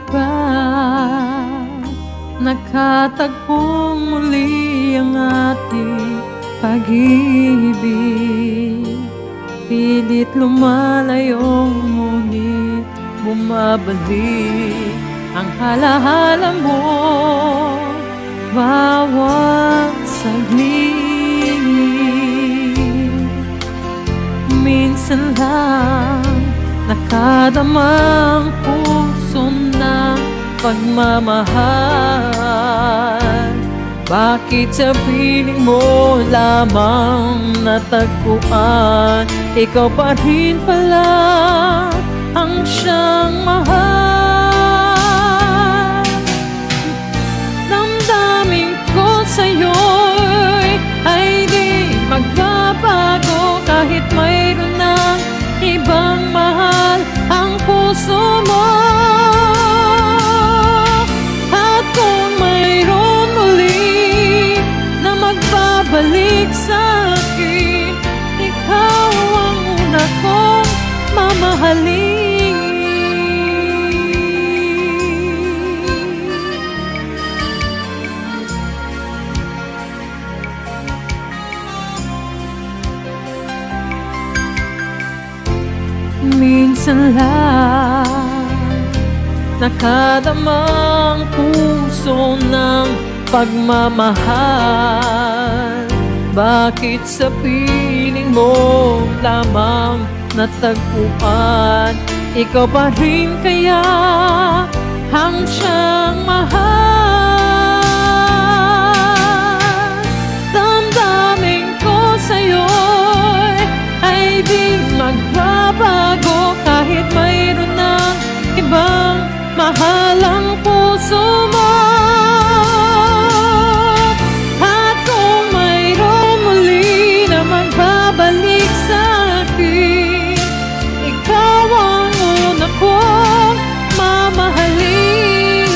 pa nakatagpong muli ang ating pag-ibig. Pilit lumalayo, ngunit bumabalik ang halahala mo bawat saglit. Minsan lang nakadamang puso ng pagmamahal. Bakit sa piling mo lamang natagpuan? Ikaw pa rin pala ang siyang mahal. Damdamin ko sa'yo'y ay di magbabago, kahit mayroon ng ibang mahal ang puso mo. At kung mayroon muli na magbabalik sa'kin, ikaw ang una kong mamahalin. Minsan lang nakadamang puso ng pagmamahal. Bakit sa piling mo lamang natagpuan? Ikaw pa rin kaya ang siyang mahal. Damdamin ko sa'yo'y ay di magbabago, kahit mayroon ng ibang mahal ang puso mo. At kung mayroon muli na magbabalik sa'kin, ikaw ang una kong mamahalin.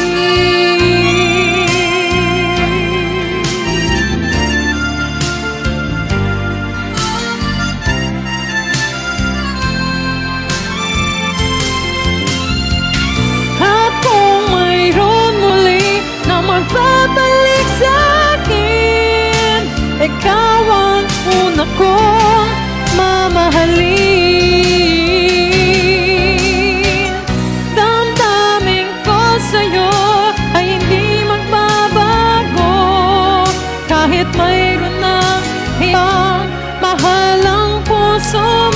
At kung mayroon muli na magbabalik sa'kin, ikaw ang una kong mamahalin. Damdamin ko sa'yo ay hindi magbabago, kahit mayroon na ibang mahal ang puso mo.